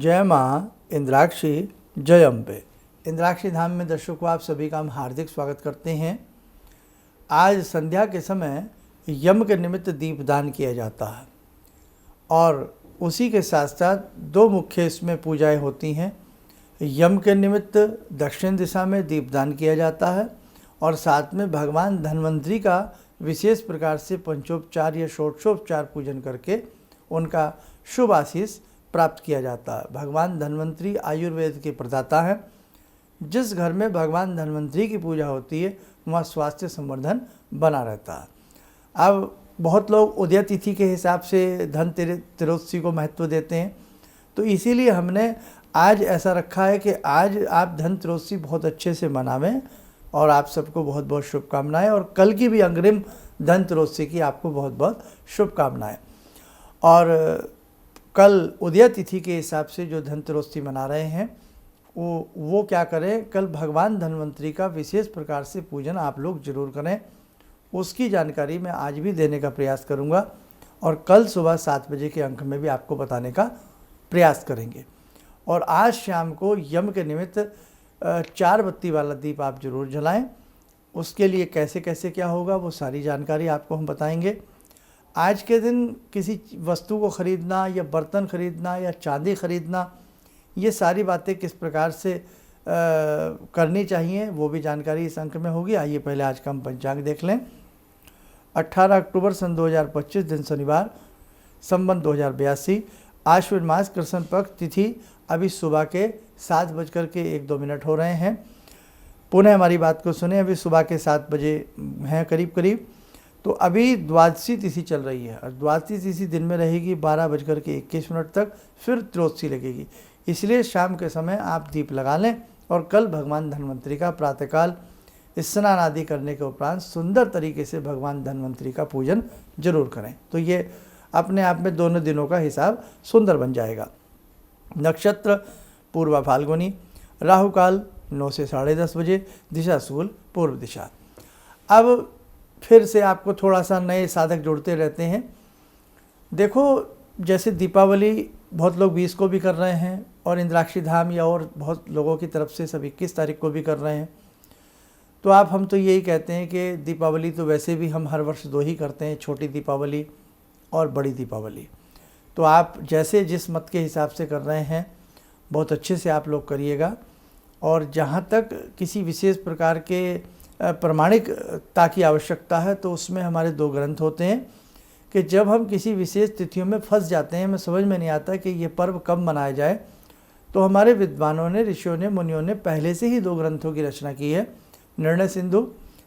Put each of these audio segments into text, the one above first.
जय माँ इंद्राक्षी जय अम्बे। इंद्राक्षी धाम में दर्शकों आप सभी का हम हार्दिक स्वागत करते हैं। आज संध्या के समय यम के निमित्त दीपदान किया जाता है और उसी के साथ साथ दो मुख्य इसमें पूजाएं होती हैं। यम के निमित्त दक्षिण दिशा में दीपदान किया जाता है और साथ में भगवान धन्वंतरी का विशेष प्रकार से पंचोपचार या षोडशोपचार पूजन करके उनका शुभ आशीष प्राप्त किया जाता है। भगवान धन्वंतरी आयुर्वेद के प्रदाता हैं। जिस घर में भगवान धन्वंतरी की पूजा होती है वहाँ स्वास्थ्य संवर्धन बना रहता है। अब बहुत लोग उदय तिथि के हिसाब से त्रयोदशी को महत्व देते हैं, तो इसीलिए हमने आज ऐसा रखा है कि आज आप त्रयोदशी बहुत अच्छे से मनावें और आप सबको बहुत बहुत शुभकामनाएं। और कल की भी अग्रिम त्रयोदशी की आपको बहुत बहुत शुभकामनाएं। और कल उदय तिथि के हिसाब से जो त्रयोदशी मना रहे हैं वो क्या करें, कल भगवान धन्वंतरी का विशेष प्रकार से पूजन आप लोग जरूर करें। उसकी जानकारी मैं आज भी देने का प्रयास करूंगा और कल सुबह 7 बजे के अंक में भी आपको बताने का प्रयास करेंगे। और आज शाम को यम के निमित्त 4 बत्ती वाला दीप आप जरूर जलाएं। उसके लिए कैसे कैसे क्या होगा वो सारी जानकारी आपको हम बताएंगे। आज के दिन किसी वस्तु को ख़रीदना या बर्तन ख़रीदना या चांदी ख़रीदना, ये सारी बातें किस प्रकार से करनी चाहिए वो भी जानकारी इस अंक में होगी। आइए पहले आज का हम पंचांग देख लें। 18 अक्टूबर सन 2025 दिन शनिवार, संवत 2082, आश्विन मास कृष्ण पक्ष, तिथि अभी सुबह के 7:01 हो रहे हैं। पुनः हमारी बात को सुने, अभी सुबह के 7 बजे हैं करीब करीब। तो अभी द्वादशी तिथि चल रही है और द्वादशी तिथि दिन में रहेगी 12:21 तक, फिर त्रयोदशी लगेगी। इसलिए शाम के समय आप दीप लगा लें और कल भगवान धन्वंतरी का प्रातःकाल स्नान आदि करने के उपरांत सुंदर तरीके से भगवान धन्वंतरी का पूजन जरूर करें। तो ये अपने आप में दोनों दिनों का हिसाब सुंदर बन जाएगा। नक्षत्र पूर्वा फाल्गुनी, राहु काल 9 से 10:30 बजे, दिशा शूल पूर्व दिशा। अब फिर से आपको थोड़ा सा नए साधक जुड़ते रहते हैं। देखो, जैसे दीपावली बहुत लोग 20 को भी कर रहे हैं और इंद्राक्षी धाम या और बहुत लोगों की तरफ से सब 21 तारीख को भी कर रहे हैं। तो हम तो यही कहते हैं कि दीपावली तो वैसे भी हम हर वर्ष 2 ही करते हैं, छोटी दीपावली और बड़ी दीपावली। तो आप जैसे जिस मत के हिसाब से कर रहे हैं बहुत अच्छे से आप लोग करिएगा। और जहाँ तक किसी विशेष प्रकार के प्रमाणिकता की आवश्यकता है तो उसमें हमारे 2 ग्रंथ होते हैं कि जब हम किसी विशेष तिथियों में फंस जाते हैं, हमें समझ में नहीं आता कि ये पर्व कब मनाया जाए, तो हमारे विद्वानों ने, ऋषियों ने, मुनियों ने पहले से ही 2 ग्रंथों की रचना की है, निर्णय सिंधु,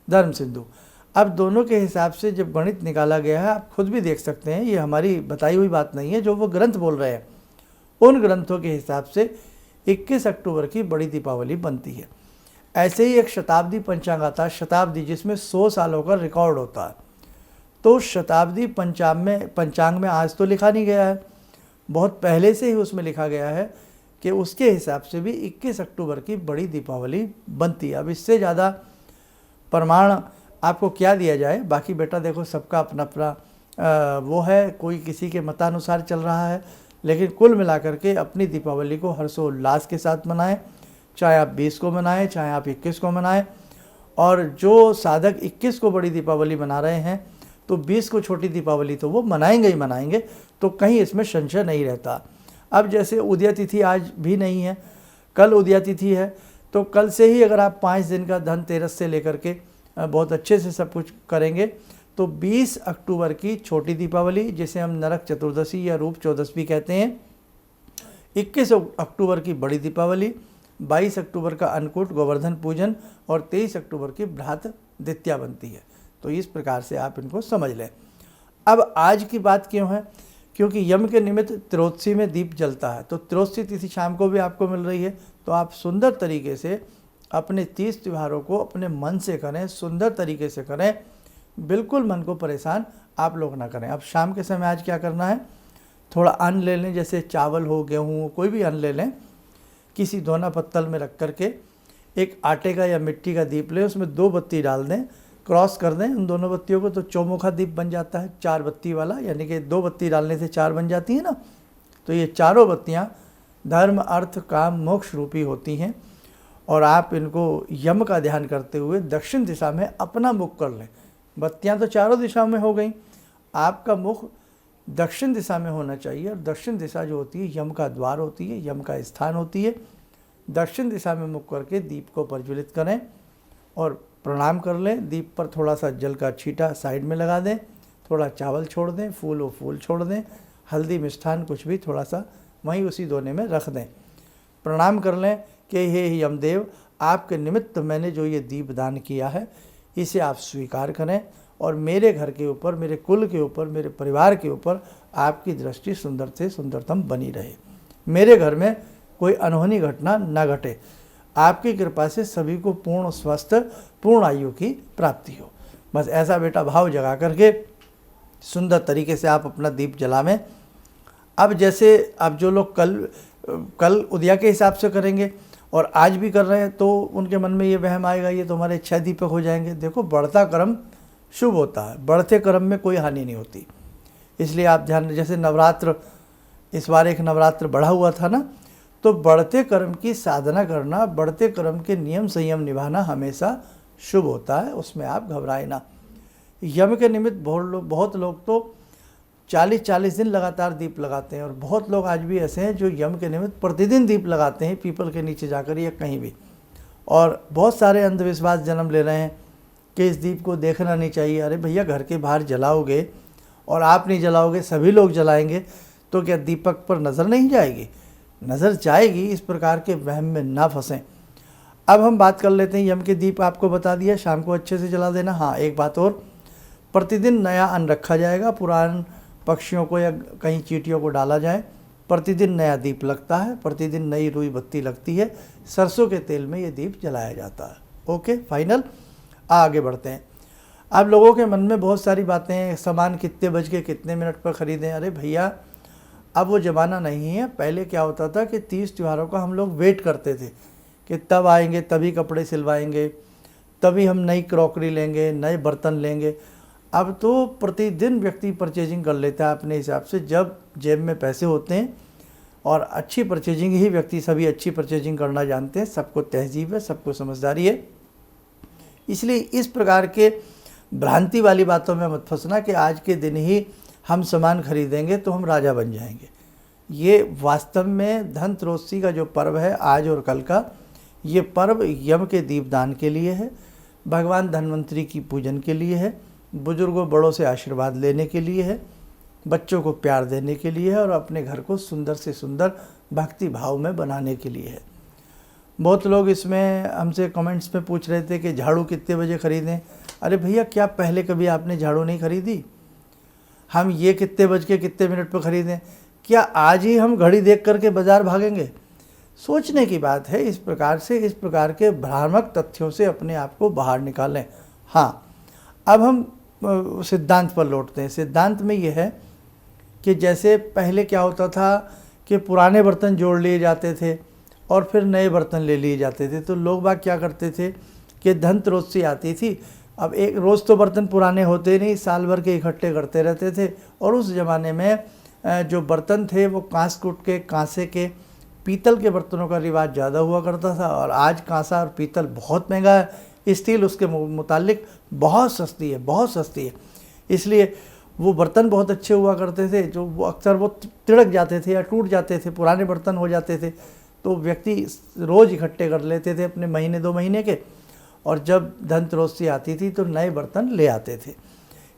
धर्म सिंधु। अब दोनों के हिसाब से जब गणित निकाला गया है, आप खुद भी देख सकते हैं, ये हमारी बताई हुई बात नहीं है, जो वो ग्रंथ बोल रहे हैं उन ग्रंथों के हिसाब से 21 अक्टूबर की बड़ी दीपावली बनती है। ऐसे ही एक शताब्दी पंचांग आता है, शताब्दी, जिसमें 100 सालों का रिकॉर्ड होता है। तो शताब्दी पंचांग में आज तो लिखा नहीं गया है, बहुत पहले से ही उसमें लिखा गया है कि उसके हिसाब से भी 21 अक्टूबर की बड़ी दीपावली बनती है। अब इससे ज़्यादा प्रमाण आपको क्या दिया जाए। बाकी बेटा देखो, सबका अपना अपना वो है, कोई किसी के मतानुसार चल रहा है, लेकिन कुल मिलाकर के अपनी दीपावली को हर्षोल्लास के साथ मनाएं, चाहे आप 20 को मनाएं, चाहे आप 21 को मनाएं। और जो साधक 21 को बड़ी दीपावली मना रहे हैं तो 20 को छोटी दीपावली तो वो मनाएंगे ही मनाएंगे, तो कहीं इसमें संशय नहीं रहता। अब जैसे उदय तिथि आज भी नहीं है, कल उदय तिथि है, तो कल से ही अगर आप 5 दिन का धनतेरस से लेकर के बहुत अच्छे से सब कुछ करेंगे तो 20 अक्टूबर की छोटी दीपावली, जिसे हम नरक चतुर्दशी या रूप चौदस भी कहते हैं, 21 अक्टूबर की बड़ी दीपावली, 22 अक्टूबर का अन्नकूट गोवर्धन पूजन और 23 अक्टूबर की भ्रात द्वितीया बनती है। तो इस प्रकार से आप इनको समझ लें। अब आज की बात क्यों है, क्योंकि यम के निमित्त त्रयोदशी में दीप जलता है, तो त्रयोदशी तिथि शाम को भी आपको मिल रही है। तो आप सुंदर तरीके से अपने 30 त्योहारों को अपने मन से करें, सुंदर तरीके से करें, बिल्कुल मन को परेशान आप लोग ना करें। अब शाम के समय आज क्या करना है, थोड़ा अन्न ले लें, जैसे चावल हो, गेहूँ हो, कोई भी अन्न ले लें, किसी दोना पत्तल में रख करके एक आटे का या मिट्टी का दीप लें, उसमें 2 बत्ती डाल दें, क्रॉस कर दें उन दोनों बत्तियों को, तो चौमुखा दीप बन जाता है, 4 बत्ती वाला, यानी कि 2 बत्ती डालने से 4 बन जाती है ना। तो ये चारों बत्तियाँ धर्म अर्थ काम मोक्ष रूपी होती हैं और आप इनको यम का ध्यान करते हुए दक्षिण दिशा में अपना मुख कर लें। बत्तियां तो चारों दिशाओं में हो गई, आपका मुख दक्षिण दिशा में होना चाहिए और दक्षिण दिशा जो होती है यम का द्वार होती है, यम का स्थान होती है। दक्षिण दिशा में मुख करके दीप को प्रज्वलित करें और प्रणाम कर लें। दीप पर थोड़ा सा जल का छींटा साइड में लगा दें, थोड़ा चावल छोड़ दें, फूल व फूल छोड़ दें, हल्दी मिष्ठान कुछ भी थोड़ा सा वहीं उसी दोने में रख दें। प्रणाम कर लें कि हे यमदेव, आपके निमित्त मैंने जो ये दीप दान किया है इसे आप स्वीकार करें और मेरे घर के ऊपर, मेरे कुल के ऊपर, मेरे परिवार के ऊपर आपकी दृष्टि सुंदर से सुंदरतम बनी रहे। मेरे घर में कोई अनहोनी घटना न घटे। आपकी कृपा से सभी को पूर्ण स्वस्थ, पूर्ण आयु की प्राप्ति हो। बस ऐसा बेटा भाव जगा करके सुंदर तरीके से आप अपना दीप जलावें। अब जैसे अब जो लोग कल उदया के हिसाब से करेंगे और आज भी कर रहे हैं तो उनके मन में ये वहम आएगा ये तो हमारे इच्छा दीपक हो जाएंगे। देखो, बढ़ता कर्म शुभ होता है, बढ़ते कर्म में कोई हानि नहीं होती। इसलिए आप ध्यान, जैसे नवरात्र, इस बार एक नवरात्र बढ़ा हुआ था ना, तो बढ़ते कर्म की साधना करना, बढ़ते कर्म के नियम संयम निभाना हमेशा शुभ होता है, उसमें आप घबराए ना। यम के निमित्त बहुत लोग तो 40-40 दिन लगातार दीप लगाते हैं और बहुत लोग आज भी ऐसे हैं जो यम के निमित्त प्रतिदिन दीप लगाते हैं, पीपल के नीचे जाकर या कहीं भी। और बहुत सारे अंधविश्वास जन्म ले रहे हैं कि इस दीप को देखना नहीं चाहिए। अरे भैया, घर के बाहर जलाओगे और आप नहीं जलाओगे, सभी लोग जलाएंगे तो क्या दीपक पर नज़र नहीं जाएगी? नज़र जाएगी। इस प्रकार के वहम में ना फंसें। अब हम बात कर लेते हैं, यम के दीप आपको बता दिया, शाम को अच्छे से जला देना। हाँ, एक बात और, प्रतिदिन नया अन्न रखा जाएगा, पुरान पक्षियों को या कहीं चींटियों को डाला जाए। प्रतिदिन नया दीप लगता है, प्रतिदिन नई रुई बत्ती लगती है, सरसों के तेल में ये दीप जलाया जाता है। Okay, final. आगे बढ़ते हैं। अब लोगों के मन में बहुत सारी बातें हैं, सामान कितने बज के कितने मिनट पर ख़रीदें। अरे भैया, अब वो ज़माना नहीं है। पहले क्या होता था कि 30 त्योहारों का हम लोग वेट करते थे कि तब आएंगे, तभी कपड़े सिलवाएंगे, तभी हम नई क्रॉकरी लेंगे, नए बर्तन लेंगे। अब तो प्रतिदिन व्यक्ति परचेजिंग कर लेता है अपने हिसाब से, जब जेब में पैसे होते हैं। और अच्छी परचेजिंग ही व्यक्ति, सभी अच्छी परचेजिंग करना जानते हैं, सबको तहजीब है, सबको समझदारी है। इसलिए इस प्रकार के भ्रांति वाली बातों में मत फंसना कि आज के दिन ही हम सामान खरीदेंगे तो हम राजा बन जाएंगे। ये वास्तव में धनत्रयोदशी का जो पर्व है आज और कल का, ये पर्व यम के दीपदान के लिए है, भगवान धन्वंतरी की पूजन के लिए है, बुजुर्गों बड़ों से आशीर्वाद लेने के लिए है, बच्चों को प्यार देने के लिए है और अपने घर को सुंदर से सुंदर भक्ति भाव में बनाने के लिए है। बहुत लोग इसमें हमसे कमेंट्स में पूछ रहे थे कि झाड़ू कितने बजे ख़रीदें। अरे भैया, क्या पहले कभी आपने झाड़ू नहीं खरीदी? हम ये कितने बज के कितने मिनट पर ख़रीदें? क्या आज ही हम घड़ी देख करके बाज़ार भागेंगे? सोचने की बात है। इस प्रकार के भ्रामक तथ्यों से अपने आप को बाहर निकालें। हाँ, अब हम सिद्धांत पर लौटते हैं। सिद्धांत में यह है कि जैसे पहले क्या होता था कि पुराने बर्तन जोड़ लिए जाते थे और फिर नए बर्तन ले लिए जाते थे। तो लोग बाग क्या करते थे कि धनत्रयोदशी आती थी, अब एक रोज़ तो बर्तन पुराने होते नहीं, साल भर के इकट्ठे करते रहते थे। और उस ज़माने में जो बर्तन थे वो कांस-कूट के, कांसे के, पीतल के बर्तनों का रिवाज ज़्यादा हुआ करता था। और आज कांसा और पीतल बहुत महंगा है, स्टील उसके मुतालिक बहुत सस्ती है, बहुत सस्ती है। इसलिए वो बर्तन बहुत अच्छे हुआ करते थे, जो वो अक्सर वो तिड़क जाते थे या टूट जाते थे, पुराने बर्तन हो जाते थे। तो व्यक्ति रोज़ इकट्ठे कर लेते थे अपने महीने 2 महीने के, और जब धनत्रयोदशी आती थी तो नए बर्तन ले आते थे।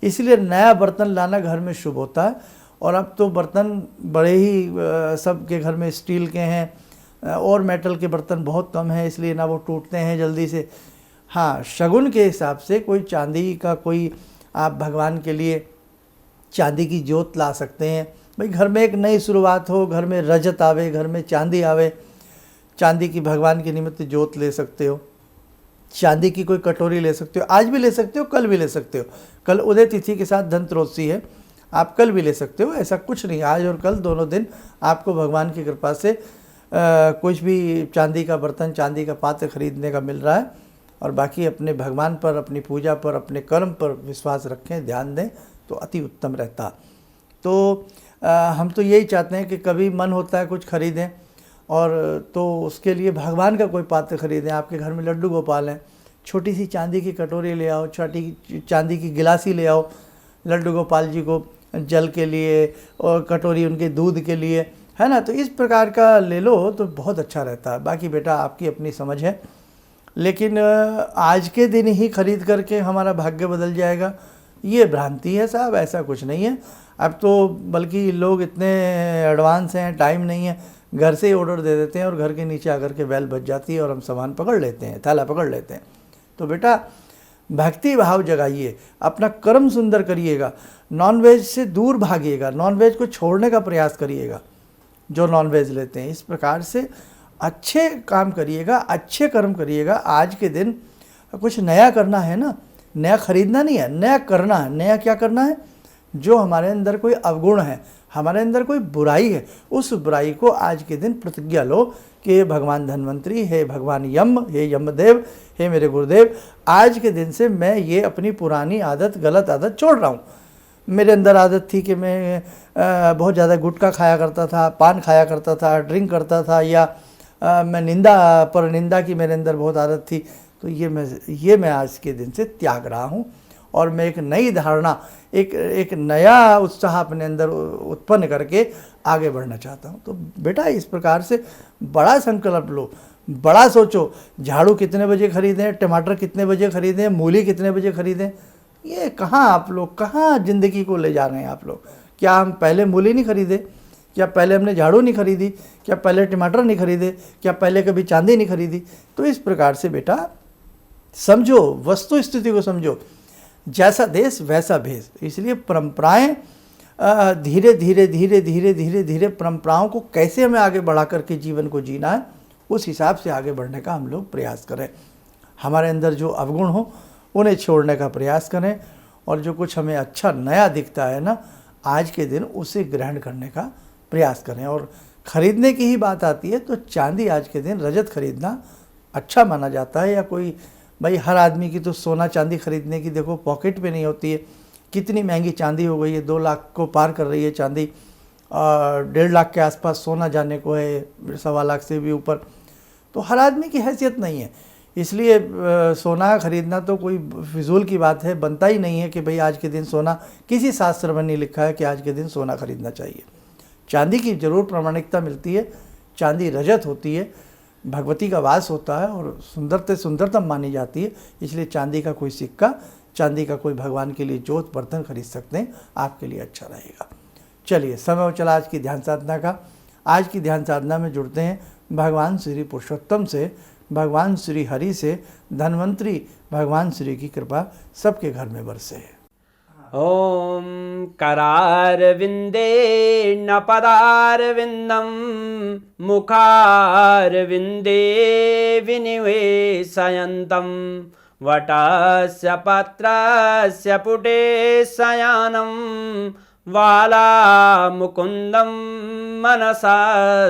इसलिए नया बर्तन लाना घर में शुभ होता है। और अब तो बर्तन बड़े ही सबके घर में स्टील के हैं और मेटल के बर्तन बहुत कम हैं, इसलिए ना वो टूटते हैं जल्दी से। हाँ, शगुन के हिसाब से कोई चांदी का, कोई आप भगवान के लिए चांदी की जोत ला सकते हैं। भाई, घर में एक नई शुरुआत हो, घर में रजत आवे, घर में चांदी आवे, चांदी की भगवान के निमित्त जोत ले सकते हो, चांदी की कोई कटोरी ले सकते हो। आज भी ले सकते हो, कल भी ले सकते हो। कल उदय तिथि के साथ धनत्रयोदशी है, आप कल भी ले सकते हो, ऐसा कुछ नहीं। आज और कल दोनों दिन आपको भगवान की कृपा से कुछ भी चांदी का बर्तन, चांदी का पात्र खरीदने का मिल रहा है। और बाकी अपने भगवान पर, अपनी पूजा पर, अपने कर्म पर विश्वास रखें, ध्यान दें तो अति उत्तम रहता। तो हम तो यही चाहते हैं कि कभी मन होता है कुछ खरीदें, और तो उसके लिए भगवान का कोई पात्र खरीदें। आपके घर में लड्डू गोपाल हैं, छोटी सी चांदी की कटोरी ले आओ, छोटी चांदी की गिलासी ले आओ लड्डू गोपाल जी को जल के लिए, और कटोरी उनके दूध के लिए, है ना। तो इस प्रकार का ले लो तो बहुत अच्छा रहता है। बाकी बेटा आपकी अपनी समझ है, लेकिन आज के दिन ही खरीद करके हमारा भाग्य बदल जाएगा, ये भ्रांति है साहब, ऐसा कुछ नहीं है। अब तो बल्कि लोग इतने एडवांस हैं, टाइम नहीं है, घर से ही ऑर्डर दे देते हैं और घर के नीचे आकर के बेल बज जाती है और हम सामान पकड़ लेते हैं, थैला पकड़ लेते हैं। तो बेटा भक्ति भाव जगाइए, अपना कर्म सुंदर करिएगा, नॉनवेज से दूर भागिएगा, नॉनवेज को छोड़ने का प्रयास करिएगा जो नॉनवेज लेते हैं। इस प्रकार से अच्छे काम करिएगा, अच्छे कर्म करिएगा। आज के दिन कुछ नया करना है ना, नया खरीदना नहीं है, नया करना है। नया क्या करना है? जो हमारे अंदर कोई अवगुण है, हमारे अंदर कोई बुराई है, उस बुराई को आज के दिन प्रतिज्ञा लो कि हे भगवान धन्वंतरी, हे भगवान यम, हे यमदेव, हे मेरे गुरुदेव, आज के दिन से मैं ये अपनी पुरानी आदत, गलत आदत छोड़ रहा हूँ। मेरे अंदर आदत थी कि मैं बहुत ज़्यादा गुटखा खाया करता था, पान खाया करता था, ड्रिंक करता था, या मैं निंदा पर निंदा की मेरे अंदर बहुत आदत थी। तो ये मैं आज के दिन से त्याग रहा हूँ और मैं एक नई धारणा, एक नया उत्साह अपने अंदर उत्पन्न करके आगे बढ़ना चाहता हूँ। तो बेटा इस प्रकार से बड़ा संकल्प लो, बड़ा सोचो। झाड़ू कितने बजे खरीदें, टमाटर कितने बजे खरीदें, मूली कितने बजे खरीदें, ये कहाँ आप लोग, कहाँ ज़िंदगी को ले जा रहे हैं आप लोग? क्या हम पहले मूली नहीं खरीदे? क्या पहले हमने झाड़ू नहीं खरीदी? क्या पहले टमाटर नहीं खरीदे? क्या पहले कभी चांदी नहीं खरीदी? तो इस प्रकार से बेटा समझो, वस्तु स्थिति को समझो, जैसा देश वैसा भेष। इसलिए परंपराएं धीरे धीरे धीरे धीरे धीरे धीरे परंपराओं को कैसे हमें आगे बढ़ा करके जीवन को जीना है, उस हिसाब से आगे बढ़ने का हम लोग प्रयास करें। हमारे अंदर जो अवगुण हो उन्हें छोड़ने का प्रयास करें, और जो कुछ हमें अच्छा नया दिखता है ना आज के दिन, उसे ग्रहण करने का प्रयास करें। और ख़रीदने की ही बात आती है तो चांदी आज के दिन, रजत खरीदना अच्छा माना जाता है। या कोई भाई, हर आदमी की तो सोना चांदी खरीदने की देखो पॉकेट पे नहीं होती है। कितनी महंगी चांदी हो गई है, 2 लाख को पार कर रही है चांदी, 1.5 लाख के आसपास सोना जाने को है, 1.25 लाख से भी ऊपर। तो हर आदमी की हैसियत नहीं है, इसलिए सोना खरीदना तो कोई फिजूल की बात है, बनता ही नहीं है कि भाई आज के दिन सोना, किसी शास्त्र में नहीं लिखा है कि आज के दिन सोना खरीदना चाहिए। चांदी की जरूर प्रामाणिकता मिलती है, चांदी रजत होती है, भगवती का वास होता है और सुंदरते सुंदरतम मानी जाती है। इसलिए चांदी का कोई सिक्का, चांदी का कोई भगवान के लिए जोत बर्तन खरीद सकते हैं, आपके लिए अच्छा रहेगा। चलिए, समय हो चला आज की ध्यान साधना का। आज की ध्यान साधना में जुड़ते हैं भगवान श्री पुरुषोत्तम से, भगवान श्री हरि से, धन्वंतरी भगवान श्री की कृपा सबके घर में बरसे। ॐ करारविन्दे न पदारविन्दं मुखारविन्दे विनिवेशयन्तं वटस्य पत्रस्य पुटे शयनं बालामुकुन्दं मनसा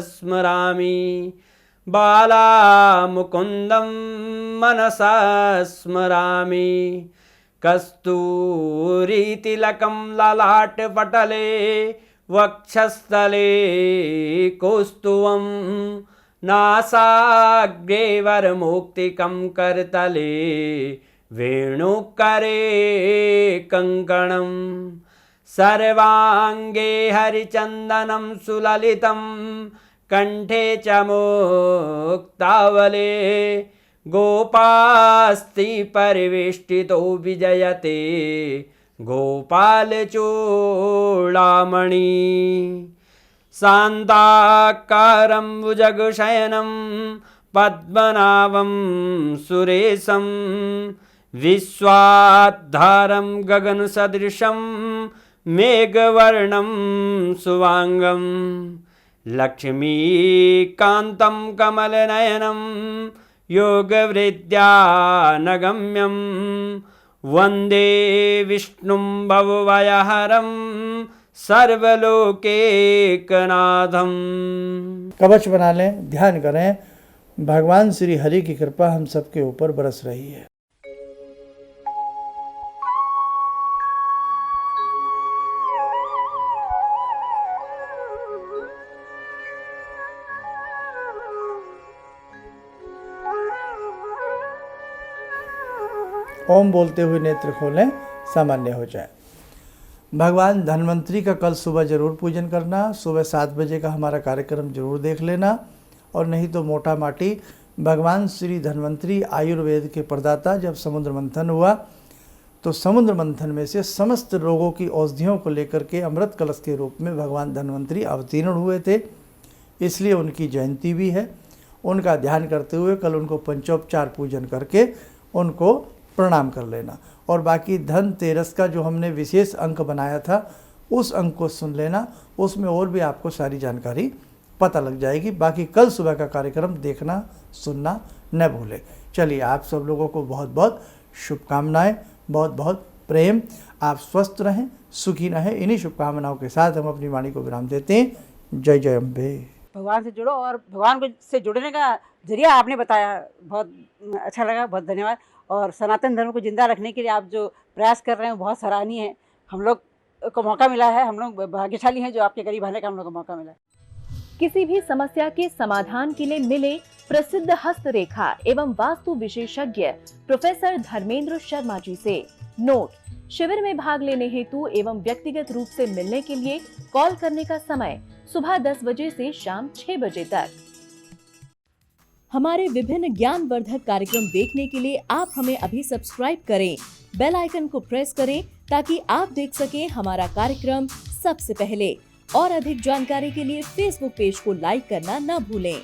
स्मरामि, बालामुकुन्दं मनसा स्मरामि। कस्तूरीतिलकं ललाटपटले वक्षस्थले कौस्तुभं नासाग्रे वरमौक्तिकं करतले वेणुकरे कङ्कणं सर्वाङ्गे हरिचन्दनं सुललितं कंठे च मुक्तावले गोपास्ति परिवेष्टितो विजयते गोपालचूडामणि शान्ताकारं भुजगशयनं पद्मनाभं सुरेशं विश्वाधारं गगनसदृशं मेघवर्णं शुभांगं लक्ष्मीकान्तं कमलनयनं योगवृद्ध्यानगम्यं वन्दे विष्णुं भवभयहरं सर्वलोकैकनाथं। कवच बना लें, ध्यान करें, भगवान श्री हरि की कृपा हम सबके ऊपर बरस रही है। ओम बोलते हुए नेत्र खोलें, सामान्य हो जाए। भगवान धन्वंतरी का कल सुबह जरूर पूजन करना। सुबह 7 बजे का हमारा कार्यक्रम जरूर देख लेना। और नहीं तो मोटा माटी भगवान श्री धन्वंतरी आयुर्वेद के प्रदाता, जब समुद्र मंथन हुआ तो समुद्र मंथन में से समस्त रोगों की औषधियों को लेकर के अमृत कलश के रूप में भगवान धन्वंतरी अवतीर्ण हुए थे, इसलिए उनकी जयंती भी है। उनका ध्यान करते हुए कल उनको पंचोपचार पूजन करके उनको प्रणाम कर लेना। और बाकी धनतेरस का जो हमने विशेष अंक बनाया था उस अंक को सुन लेना, उसमें और भी आपको सारी जानकारी पता लग जाएगी। बाकी कल सुबह का कार्यक्रम देखना सुनना न भूलें। चलिए, आप सब लोगों को बहुत बहुत शुभकामनाएं, बहुत बहुत प्रेम। आप स्वस्थ रहें, सुखी रहें। इन्हीं शुभकामनाओं के साथ हम अपनी वाणी को विराम देते हैं। जय जय अम्बे। भगवान से जुड़ो और भगवान को से जुड़ने का जरिया आपने बताया, बहुत अच्छा लगा, बहुत धन्यवाद। और सनातन धर्म को जिंदा रखने के लिए आप जो प्रयास कर रहे हैं बहुत सराहनीय है। हम लोग को मौका मिला है, हम लोग भाग्यशाली हैं जो आपके करीब आने का हम लोग को मौका मिला है। किसी भी समस्या के समाधान के लिए मिले प्रसिद्ध हस्तरेखा एवं वास्तु विशेषज्ञ प्रोफेसर धर्मेंद्र शर्मा जी से। नोट: शिविर में भाग लेने हेतु एवं व्यक्तिगत रूप से मिलने के लिए कॉल करने का समय सुबह 10 बजे से शाम 6 बजे तक। हमारे विभिन्न ज्ञानवर्धक कार्यक्रम देखने के लिए आप हमें अभी सब्सक्राइब करें, बेल आइकन को प्रेस करें ताकि आप देख सकें हमारा कार्यक्रम सबसे पहले। और अधिक जानकारी के लिए फेसबुक पेज को लाइक करना न भूलें।